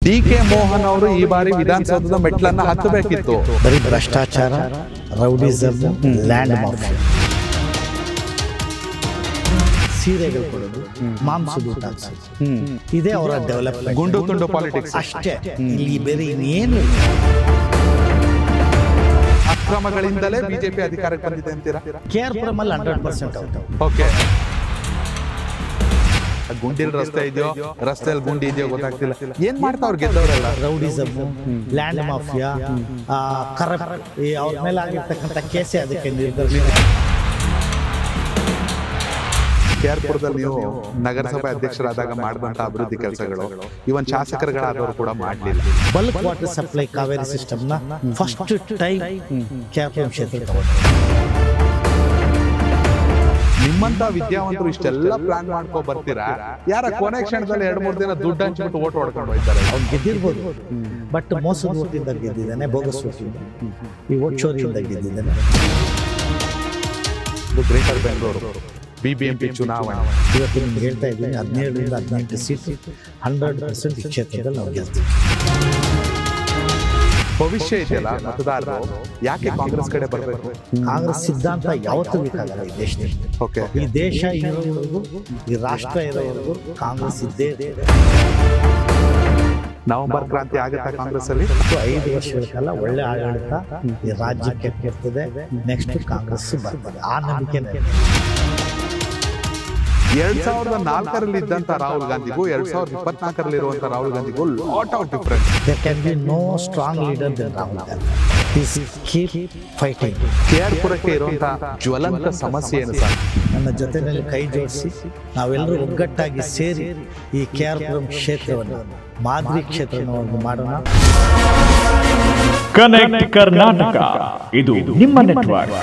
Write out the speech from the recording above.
ಡಿ.ಕೆ. ಮೋಹನ್ ಅವರು ಈ ಬಾರಿ ವಿಧಾನಸೌಧದ ಮೆಟ್ಲನ್ನ ಹತ್ತಬೇಕಿತ್ತು. ಬರೀ ಭ್ರಷ್ಟಾಚಾರ, ರೌಡಿಸಮ್, ಲ್ಯಾಂಡ್ ಮಾಫಿಯಾ, ಸೀರೆಗಳು ಕೊಡೋದು, ಮಾಂಸದ ಊಟ ಇದೇ ಅವರ ಡೆವಲಪ್ಮೆಂಟ್. ಗುಂಡು ತುಂಡು ಪಾಲಿಟಿಕ್ಸ್ ಅಷ್ಟೇ, ಇಲ್ಲಿ ಬೇರೆ ಇನ್ನೇನು. ಅಕ್ರಮಗಳಿಂದಲೇ ಬಿಜೆಪಿ ಅಧಿಕಾರಕ್ಕೆ ಬಂದಿದೆ ಅಂತೀರಾ? KR-ಪುರಂ ಅಲ್ಲಿ 100% ಓಕೆ. ಗುಂಡಿಲ್ ರಸ್ತೆ ಇದೆಯೋ, ರಸ್ತೆಯಲ್ಲಿ ಗುಂಡಿ ಇದೆಯೋ ಗೊತ್ತಾಗ್ತಿಲ್ಲ. ಏನ್ ಮಾಡ್ತಾವ್ರು ಗೆದ್ದವರೆಲ್ಲ? ರೌಡಿಸಮ್, ಲ್ಯಾಂಡ್ ಮಾಫಿಯಾ, ಕರಪ್ಟ್, ಅವ್ರ ಮೇಲೆ ಆಗಿರ್ತಕ್ಕಂಥ ಕೇಸೇ ಅದಕ್ಕೆ ನಿರ್ಧರಿಸಿದೆ. KR-ಪುರದಲ್ಲಿ ನೀವು ನಗರಸಭೆ ಅಧ್ಯಕ್ಷರಾದಾಗ ಮಾಡಿದಂತ ಅಭಿವೃದ್ಧಿ ಕೆಲಸಗಳು ಇವನ್ ಶಾಸಕರುಗಳಾದವರು ಕೂಡ ಮಾಡಲಿಲ್ಲ. Bulk water supply Kaveri system ನ ಫಸ್ಟ್ ಟೈಮ್ KR-ಪುರಂ ಕ್ಷೇತ್ರ ನಿಮ್ಮಂತ ವಿದ್ಯಾವಂತರು ಇಷ್ಟೆಲ್ಲ ಪ್ಲಾನ್ ಮಾಡ್ಕೊ ಬರ್ತೀರಾ, ಯಾರ ಕೊನೆ ಕ್ಷಣದಲ್ಲಿ 2-3 ದಿನ ದುಡ್ಡು ಹಂಚ್ಬಿಟ್ಟು ಓಟ್ ಹೊಡ್ಕೊಂಡು ಹೋಗ್ತಾರೆ. ಅವ್ನು ಗೆದ್ದಿರ್ಬೋದು, ಬಟ್ ಮೋಸದ ಓಟಿಂದ ಗೆದ್ದಿದ್ದಾನೆ, ಬೋಗಸ್ ಓಟಿಂದ, ಈ ಓಟ್ ಚೋರಿಯಿಂದ ಗೆದ್ದಿದ್ದಾನೆ. ಗ್ರೇಟರ್ ಬೆಂಗಳೂರು BBMP ಚುನಾವಣೆ ಇವತ್ತು ನಿಮ್ಗೆ ಹೇಳ್ತಾ ಇದ್ದೀನಿ, 17ರಿಂದ 18 ಸೀಟ್ 100% ಈ ಕ್ಷೇತ್ರದಲ್ಲಿ ನಾವು ಗೆಲ್ತೀವಿ. ಭವಿಷ್ಯ ಇದೆಯಲ್ಲ, ಮತದಾರರು ಯಾಕೆ ಕಾಂಗ್ರೆಸ್ ಕಡೆ ಬರಬೇಕು? ಕಾಂಗ್ರೆಸ್ ಸಿದ್ಧಾಂತ ಯಾವತ್ತೂ ಬೇಕಾಗಲ್ಲ ಈ ದೇಶದಲ್ಲಿ. ಓಕೆ, ಈ ದೇಶ ಇರೋವರೆಗೂ, ಈ ರಾಷ್ಟ್ರ ಇರೋವರೆಗೂ ಕಾಂಗ್ರೆಸ್ ಇದ್ದೇ ಇದೆ. ನವೆಂಬರ್ ಕ್ರಾಂತಿ ಆಗುತ್ತಾ ಕಾಂಗ್ರೆಸ್ ಅಲ್ಲಿ? 5 ವರ್ಷಗಳ ಕಾಲ ಒಳ್ಳೆ ಆಡಳಿತ ಈ ರಾಜ್ಯಕ್ಕೆ ಕೊಡ್ತದೆ. ನೆಕ್ಸ್ಟ್ ಕಾಂಗ್ರೆಸ್ ಬರ್ತದೆ, ಆ ನಂಬಿಕೆ. 2004ರಲ್ಲಿ ಇದ್ದಂತ ರಾಹುಲ್ ಗಾಂಧಿಗೂ 2024ರಲ್ಲಿ ಇರುವಂತ ರಾಹುಲ್ ಗಾಂಧಿಗೂ lot of difference. There can be no strong leader than Rahul Gandhi. He's keep fighting. KR-ಪುರಕ್ಕೆ ಇರುವಂತ ಜ್ವಲಂತ ಸಮಸ್ಯೆ ಏನು ಸರ್? ನನ್ನ ಜೊತೆಯಲ್ಲಿ ಕೈ ಜೋಡಿಸಿ ನಾವೆಲ್ಲರೂ ಒಗ್ಗಟ್ಟಾಗಿ ಸೇರಿ ಈ KR-ಪುರಂ ಕ್ಷೇತ್ರವನ್ನು ಮಾದರಿ ಕ್ಷೇತ್ರವನ್ನು ಮಾಡೋಣ. ಕನೆಕ್ಟ್ ಕರ್ನಾಟಕ, ಇದು ನಿಮ್ಮ ನೆಟ್ವರ್ಕ್.